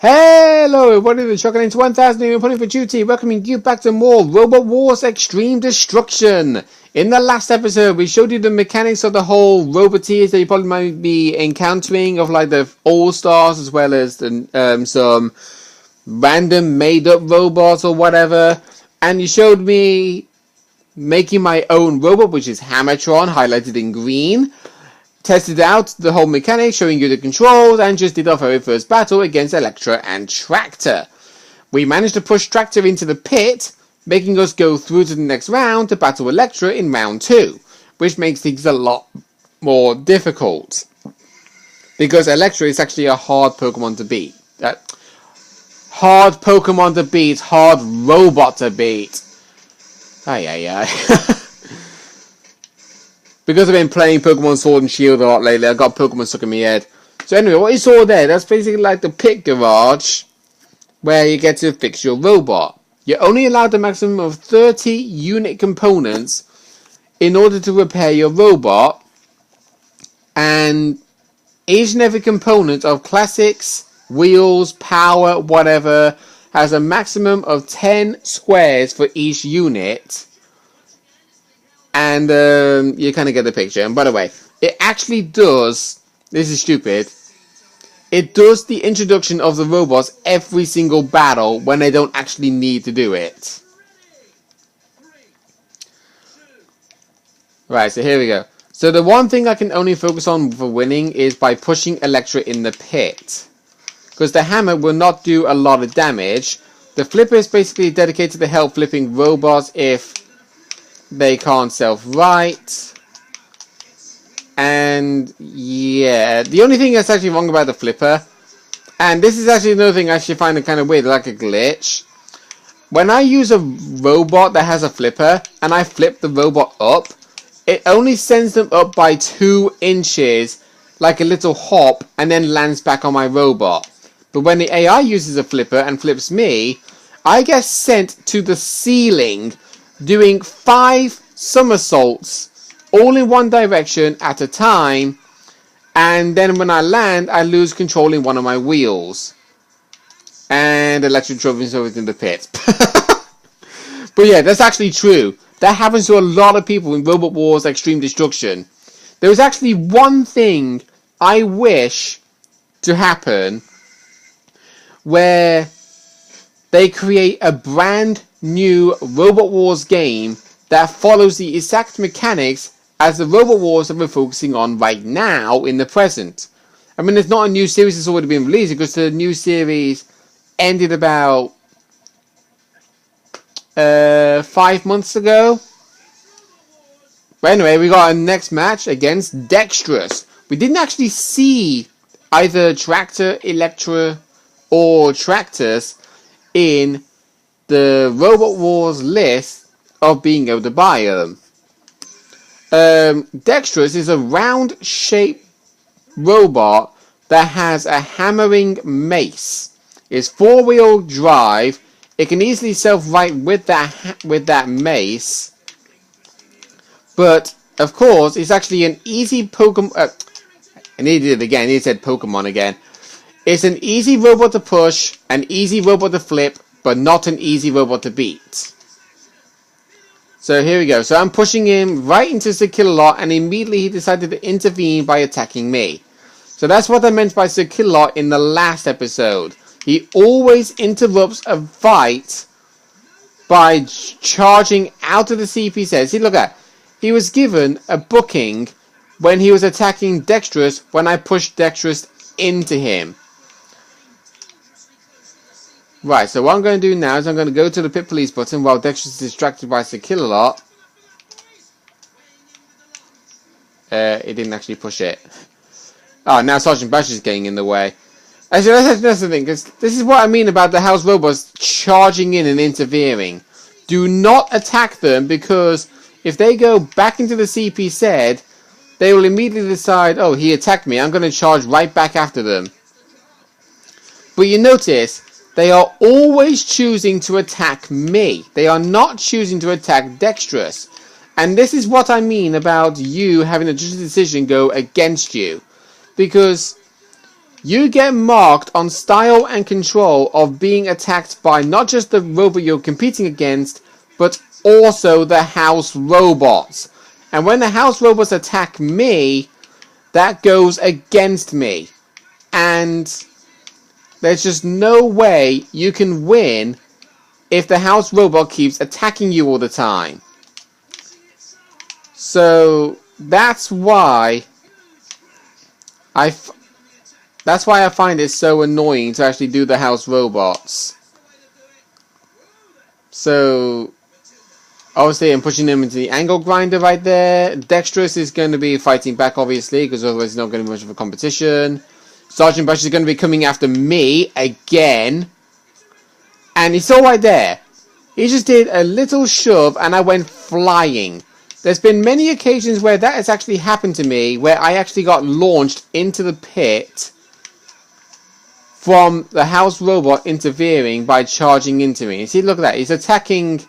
Hello everybody, the Shotgun into 1000 reporting for duty, welcoming you back to more Robot Wars Extreme Destruction. In the last episode, we showed you the mechanics of the whole roboteers that you probably might be encountering, of like the All-Stars as well as the, some random made-up robots or whatever. And you showed me making my own robot, which is Hammertron, highlighted in green. Tested out the whole mechanic, showing you the controls, and just did our very first battle against Elektra and Tractor. We managed to push Tractor into the pit, making us go through to the next round to battle Elektra in round 2, which makes things a lot more difficult. Because Elektra is actually a hard Pokemon to beat. Hard Pokemon to beat, hard robot to beat. Because I've been playing Pokemon Sword and Shield a lot lately, I've got Pokemon stuck in my head. So anyway, what you saw there, that's basically like the pit garage, where you get to fix your robot. You're only allowed a maximum of 30 unit components in order to repair your robot. And each and every component of classics, wheels, power, whatever, has a maximum of 10 squares for each unit. And you kind of get the picture. And by the way, it actually does, this is stupid, it does the introduction of the robots every single battle when they don't actually need to do it. Right, so here we go. So the one thing I can only focus on for winning is by pushing Elektra in the pit. Because the hammer will not do a lot of damage. The flipper is basically dedicated to help flipping robots if they can't self-right. And yeah, the only thing that's actually wrong about the flipper, and this is actually another thing I actually find it kind of weird, like a glitch. When I use a robot that has a flipper and I flip the robot up, it only sends them up by 2 inches, like a little hop, and then lands back on my robot. But when the AI uses a flipper and flips me, I get sent to the ceiling, doing 5 somersaults all in one direction at a time, and then when I land, I lose control in one of my wheels. And Elektra drove himself in the pit. But yeah, that's actually true. That happens to a lot of people in Robot Wars Extreme Destruction. There is actually one thing I wish to happen, where they create a brand new Robot Wars game that follows the exact mechanics as the Robot Wars that we're focusing on right now in the present. I mean, it's not a new series that's already been released, because the new series ended about 5 months ago. But anyway, we got our next match against Dexterous. We didn't actually see either Tractor, Elektra, or Tractus in the Robot Wars list of being able to buy them. Dexterous is a round-shaped robot that has a hammering mace. It's 4-wheel drive. It can easily self-right with that mace. But of course, it's actually an easy Pokemon. I needed it again. He said Pokemon again. It's an easy robot to push, an easy robot to flip, but not an easy robot to beat. So here we go. So I'm pushing him right into Sir Killalot, and immediately he decided to intervene by attacking me. So that's what I meant by Sir Killalot in the last episode. He always interrupts a fight by charging out of the CP set. See, look at that. He was given a booking when he was attacking Dexterous when I pushed Dexterous into him. Right, so what I'm going to do now is I'm going to go to the Pit Police button while Dexterous is distracted by Sir Killalot. It didn't actually push it. Oh, now Sergeant Bash is getting in the way. Actually, that's the thing, because this is what I mean about the house robots charging in and interfering. Do not attack them, because if they go back into the CP set, they will immediately decide, oh, he attacked me, I'm going to charge right back after them. But you notice, they are always choosing to attack me. They are not choosing to attack Dexterous. And this is what I mean about you having a decision go against you. Because you get marked on style and control of being attacked by not just the robot you're competing against, but also the house robots. And when the house robots attack me, that goes against me. And there's just no way you can win if the house robot keeps attacking you all the time. So that's why I find it so annoying to actually do the house robots. So obviously I'm pushing them into the angle grinder right there. Dexterous is going to be fighting back, obviously, because otherwise it's not going to be much of a competition. Sergeant Bush is going to be coming after me again. And he's all right there. He just did a little shove and I went flying. There's been many occasions where that has actually happened to me, where I actually got launched into the pit from the house robot interfering by charging into me. You see, look at that. He's attacking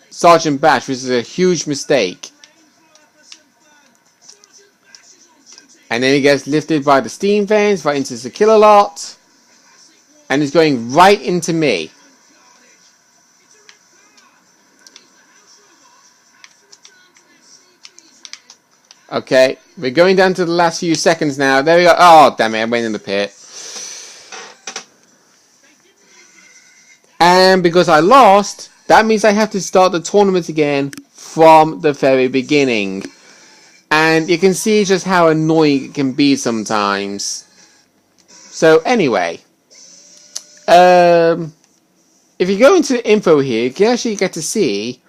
Sergeant Bash, which is a huge mistake. And then he gets lifted by the steam vents right into the Killalot. And he's going right into me. Okay, we're going down to the last few seconds now. There we go. Oh, damn it, I went in the pit. And because I lost, that means I have to start the tournament again from the very beginning. And you can see just how annoying it can be sometimes. So anyway, if you go into the info here, you can actually get to see,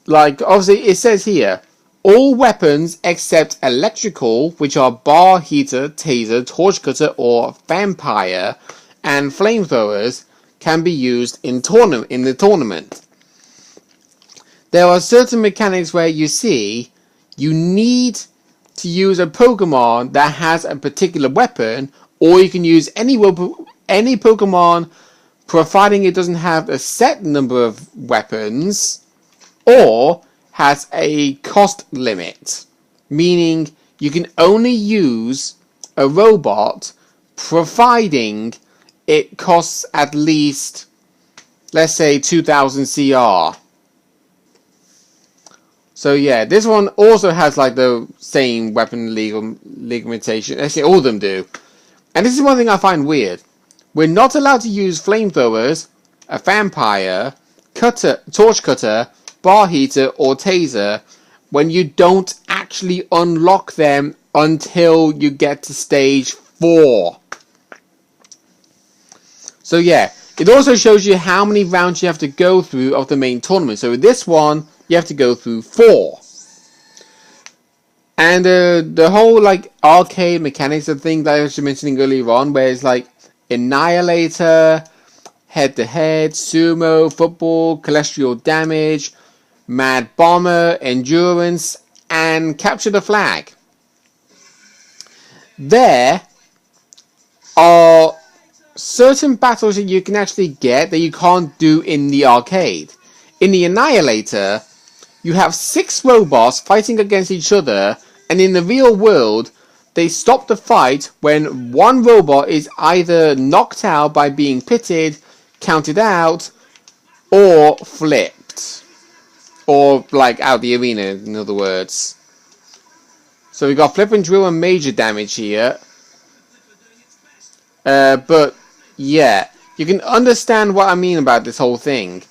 like obviously it says here, all weapons except electrical, which are bar, heater, taser, torch cutter, or vampire, and flamethrowers, can be used in the tournament. There are certain mechanics where you see you need to use a Pokemon that has a particular weapon, or you can use any Pokemon providing it doesn't have a set number of weapons or has a cost limit, meaning you can only use a robot providing it costs at least, let's say, 2000 CR. So yeah, this one also has like the same weapon legal limitation. Actually, all of them do. And this is one thing I find weird. We're not allowed to use flamethrowers, a vampire, torch cutter, bar heater, or taser when you don't actually unlock them until you get to stage 4. So yeah, it also shows you how many rounds you have to go through of the main tournament. So with this one, you have to go through 4. And the whole like arcade mechanics of thing that I was mentioning earlier on, where it's like Annihilator, head-to-head, sumo, football, celestial damage, mad bomber, endurance, and capture the flag. There are certain battles that you can actually get that you can't do in the arcade. In the Annihilator, you have 6 robots fighting against each other, and in the real world, they stop the fight when one robot is either knocked out by being pitted, counted out, or flipped. Or, like, out the arena, in other words. So we got flip and drill and major damage here. But, yeah, you can understand what I mean about this whole thing.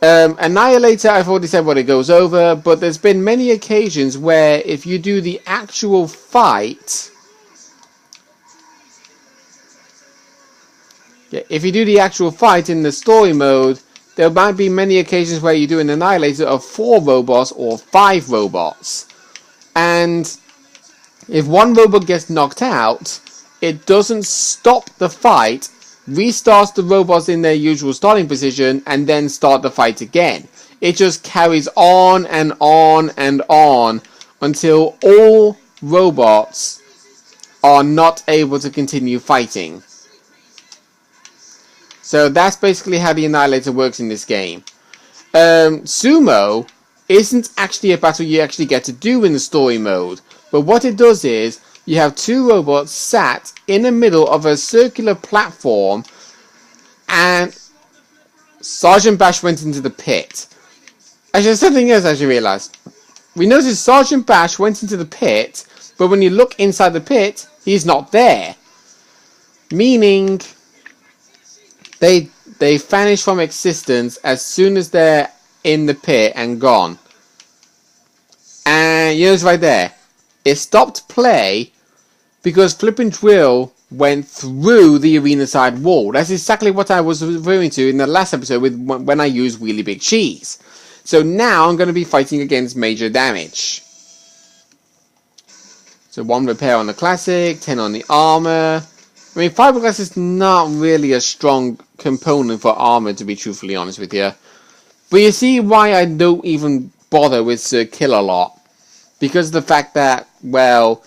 Annihilator, I've already said what it goes over, but there's been many occasions where if you do the actual fight, in the story mode, there might be many occasions where you do an Annihilator of 4 robots or 5 robots. And if one robot gets knocked out, it doesn't stop the fight, restarts the robots in their usual starting position, and then start the fight again. It just carries on and on and on until all robots are not able to continue fighting. So that's basically how the Annihilator works in this game. Sumo isn't actually a battle you actually get to do in the story mode, but what it does is you have two robots sat in the middle of a circular platform, and Sergeant Bash went into the pit. Actually, there's something else I actually realised. We noticed Sergeant Bash went into the pit, but when you look inside the pit, he's not there. Meaning, they vanish from existence as soon as they're in the pit and gone. And you notice right there, it stopped play because Flippin' Drill went through the arena side wall. That's exactly what I was referring to in the last episode when I used Wheelie Big Cheese. So now I'm going to be fighting against Major Damage. So 1 repair on the classic, 10 on the armor. I mean, fiberglass is not really a strong component for armor, to be truthfully honest with you. But you see why I don't even bother with Sir Kill-A-Lot. Because of the fact that, well,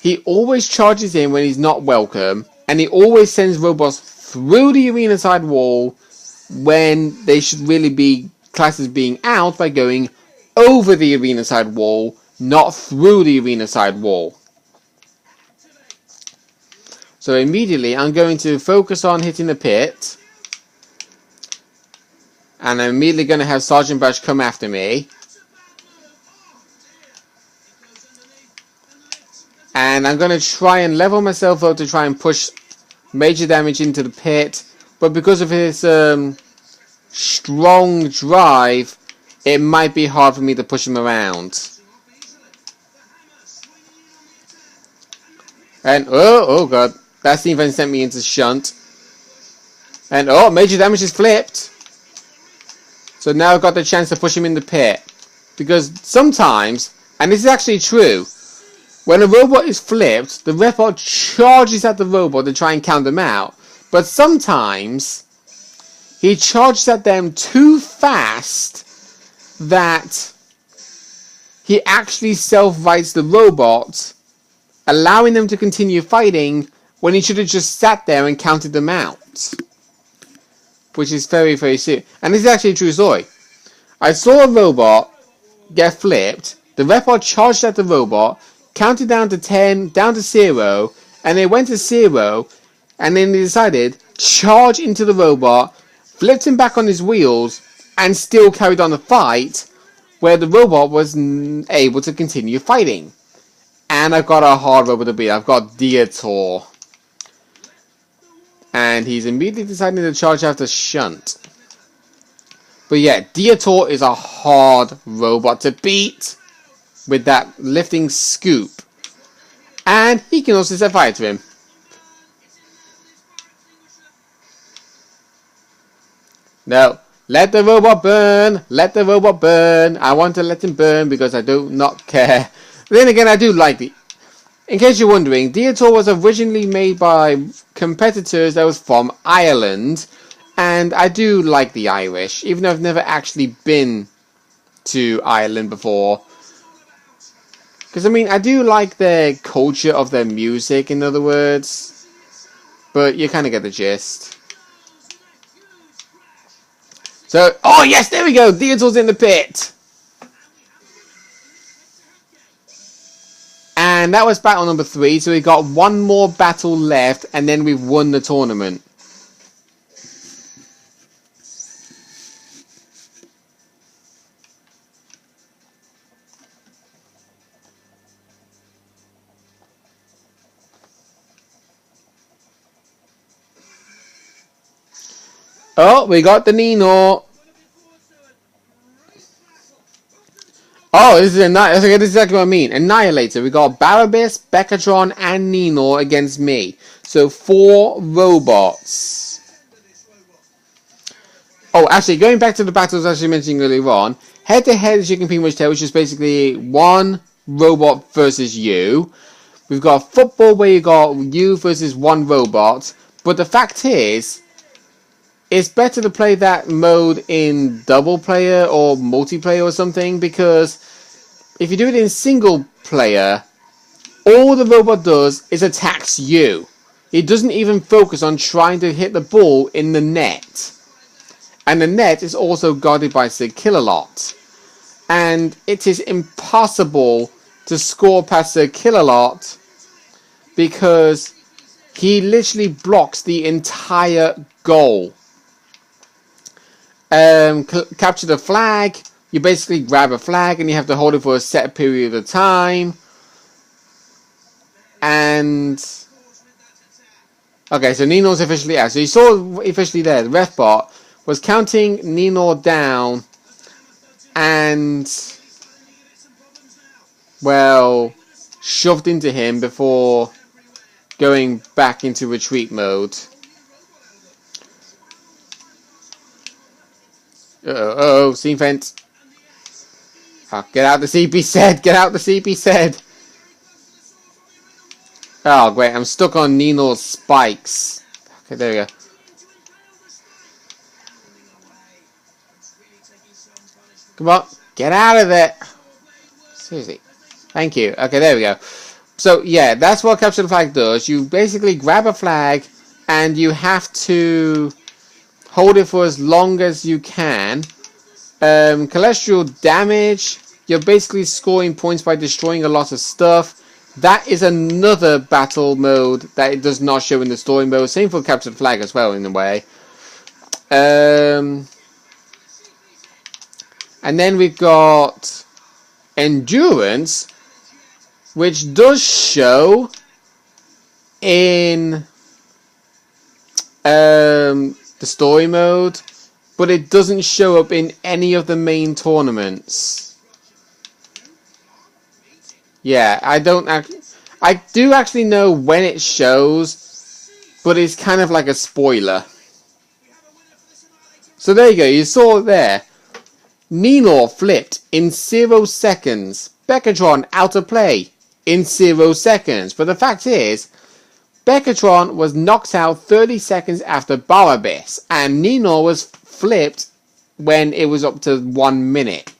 he always charges in when he's not welcome, and he always sends robots through the arena side wall when they should really be classes being out by going over the arena side wall, not through the arena side wall. So immediately I'm going to focus on hitting the pit, and I'm immediately going to have Sergeant Bash come after me. And I'm going to try and level myself up to try and push Major Damage into the pit. But because of his strong drive, it might be hard for me to push him around. And, oh god, that even sent me into shunt. And, oh, Major Damage is flipped. So now I've got the chance to push him in the pit. Because sometimes, and this is actually true, when a robot is flipped, the robot charges at the robot to try and count them out. But sometimes, he charges at them too fast that he actually self-rights the robot, allowing them to continue fighting when he should have just sat there and counted them out. Which is very, very serious. And this is actually a true story. I saw a robot get flipped, the robot charged at the robot, counted down to 10, down to 0, and they went to 0, and then they decided, charge into the robot, flipped him back on his wheels, and still carried on the fight, where the robot was able to continue fighting. And I've got a hard robot to beat. I've got Dietor. And he's immediately deciding to charge after Shunt. But yeah, Dietor is a hard robot to beat with that lifting scoop. And he can also set fire to him. No, let the robot burn. Let the robot burn. I want to let him burn because I do not care. But then again, I do like the... In case you're wondering, Dietor was originally made by competitors that was from Ireland. And I do like the Irish, even though I've never actually been to Ireland before. Because, I mean, I do like their culture of their music, in other words. But you kind of get the gist. So, oh yes, there we go! Dietor's in the pit! And that was battle number 3, so we got one more battle left, and then we've won the tournament. Oh, we got the Nino. Oh, this is exactly what I mean. Annihilator. We got Barabbas, Bekatron, and Nino against me. So 4 robots. Oh, actually, going back to the battles I was actually mentioning earlier on. Head-to-head, as you can pretty much tell, which is basically 1 robot versus you. We've got football where you got you versus 1 robot. But the fact is, it's better to play that mode in double player or multiplayer or something, because if you do it in single player, all the robot does is attacks you. It doesn't even focus on trying to hit the ball in the net. And the net is also guarded by Sir Kill-A-Lot. And it is impossible to score past Sir Kill-A-Lot because he literally blocks the entire goal. Capture the flag. You basically grab a flag and you have to hold it for a set period of time. And okay, so Nino's officially out. So you saw officially there, the ref bot was counting Nino down and, well, shoved into him before going back into retreat mode. Uh-oh, scene fence. Oh, get out the CP said, get out the CP said. Oh, great, I'm stuck on Nino's spikes. Okay, there we go. Come on, get out of there. Seriously. Thank you. Okay, there we go. So, yeah, that's what Capture the Flag does. You basically grab a flag and you have to hold it for as long as you can. Celestial damage. You're basically scoring points by destroying a lot of stuff. That is another battle mode that it does not show in the story mode. Same for Capture the Flag as well, in a way. And then we've got Endurance, which does show in the story mode, but it doesn't show up in any of the main tournaments. Yeah, I do actually know when it shows, but it's kind of like a spoiler. So there you go, you saw it there. Nino flipped in 0 seconds. Beckatron out of play in 0 seconds. But the fact is, Beckatron was knocked out 30 seconds after Barabas, and Nino was flipped when it was up to 1 minute.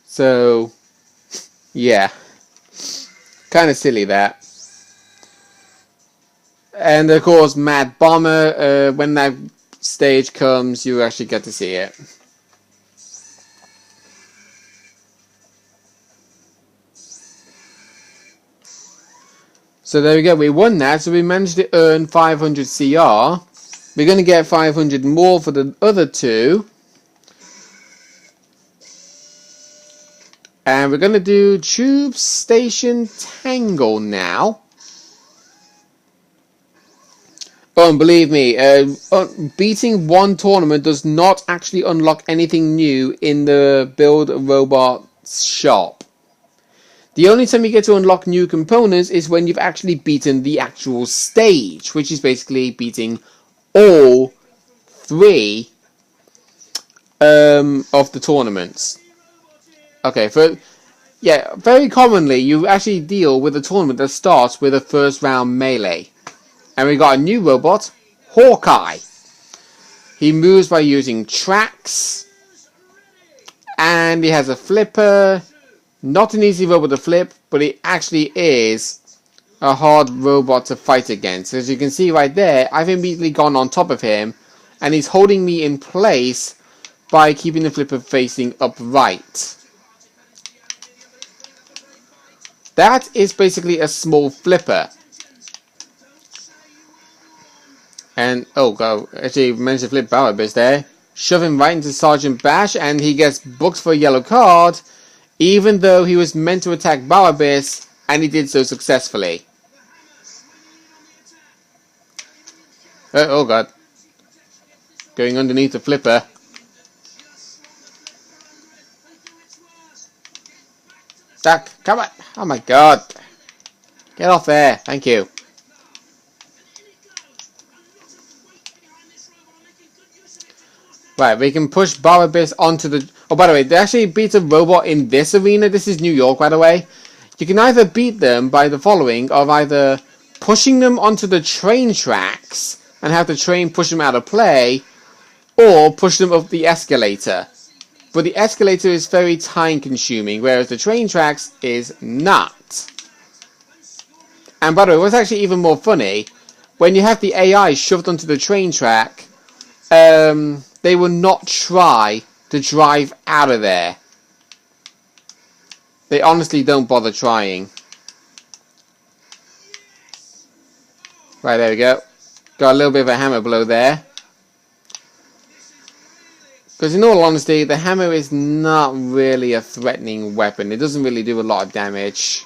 So, yeah. Kind of silly that. And of course, Mad Bomber, when that stage comes, you actually get to see it. So there we go, we won that, so we managed to earn 500 CR. We're going to get 500 more for the other two. And we're going to do Tube Station Tangle now. Oh, and believe me, beating one tournament does not actually unlock anything new in the Build a Robot shop. The only time you get to unlock new components is when you've actually beaten the actual stage, which is basically beating all 3 of the tournaments. Okay, very commonly you actually deal with a tournament that starts with a first round melee. And we got a new robot, Hawkeye. He moves by using tracks. And he has a flipper. Not an easy robot to flip, but it actually is a hard robot to fight against. As you can see right there, I've immediately gone on top of him. And he's holding me in place by keeping the flipper facing upright. That is basically a small flipper. And, oh god, actually managed to flip Barabas there. Shove him right into Sergeant Bash, and he gets booked for a yellow card, even though he was meant to attack Barabas, and he did so successfully. Oh god. Going underneath the flipper. Duck, come on. Oh my god. Get off there. Thank you. Right, we can push Barabas onto the... Oh, by the way, they actually beat a robot in this arena. This is New York, by the way. You can either beat them by the following of either pushing them onto the train tracks and have the train push them out of play, or push them up the escalator. But the escalator is very time consuming, whereas the train tracks is not. And by the way, what's actually even more funny, when you have the AI shoved onto the train track, they will not try to drive out of there. They honestly don't bother trying. Right, there we go. Got a little bit of a hammer blow there. Because in all honesty, the hammer is not really a threatening weapon. It doesn't really do a lot of damage.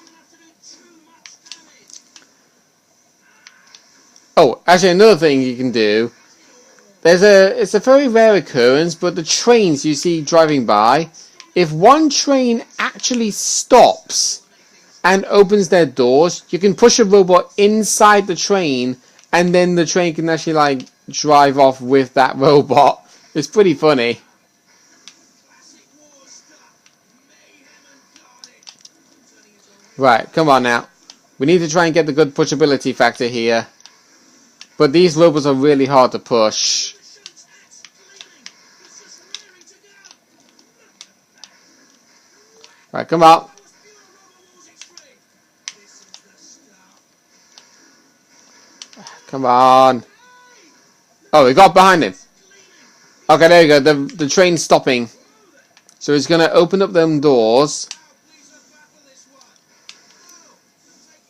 Oh, actually another thing you can do. It's a very rare occurrence, but the trains you see driving by, if one train actually stops and opens their doors, you can push a robot inside the train, and then the train can actually like drive off with that robot. It's pretty funny. Right, come on now. We need to try and get the good pushability factor here. But these robots are really hard to push. Right, come on. Come on. Oh, we got behind him. Okay, there you go. The train's stopping. So it's going to open up them doors.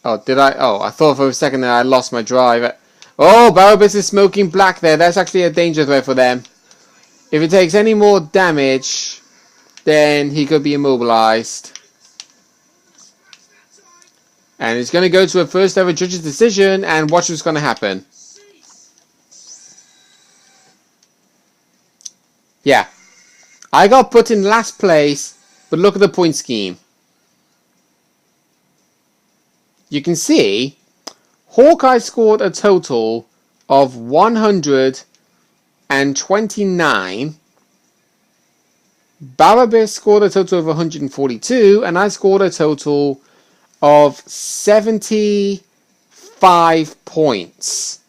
Oh, did I? Oh, I thought for a second that I lost my drive. Oh, Barabas is smoking black there. That's actually a danger threat for them. If it takes any more damage, then he could be immobilized. And it's going to go to a first ever judge's decision, and watch what's going to happen. Yeah. I got put in last place, but look at the point scheme. You can see Hawkeye scored a total of 129. Barabas scored a total of 142, and I scored a total of 75 points.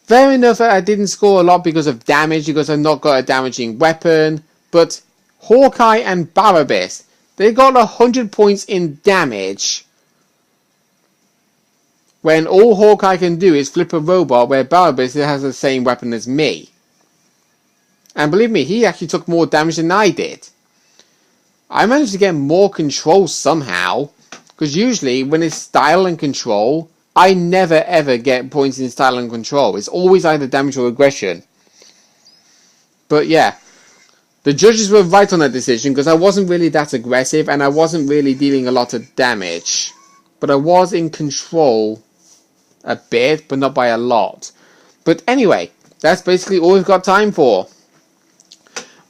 Fair enough that I didn't score a lot because of damage, because I've not got a damaging weapon, but Hawkeye and Barabas, they got 100 points in damage, when all Hawkeye can do is flip a robot, where Barabas has the same weapon as me. And believe me, he actually took more damage than I did. I managed to get more control somehow, because usually when it's style and control, I never ever get points in style and control. It's always either damage or aggression. But yeah, the judges were right on that decision, because I wasn't really that aggressive and I wasn't really dealing a lot of damage. But I was in control a bit, but not by a lot. But anyway, that's basically all we've got time for.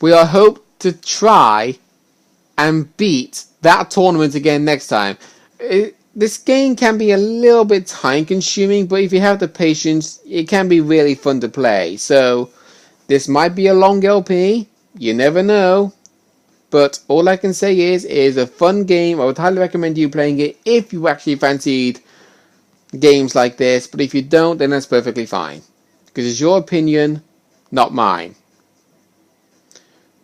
We all hope to try and beat that tournament again next time. This game can be a little bit time consuming, but if you have the patience, it can be really fun to play. So this might be a long LP, you never know. But all I can say is it is a fun game. I would highly recommend you playing it if you actually fancied games like this. But if you don't, then that's perfectly fine, because it's your opinion, not mine.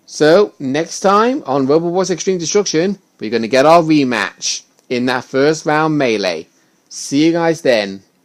So next time on RoboWars Extreme Destruction, we're going to get our rematch in that first round melee. See you guys then.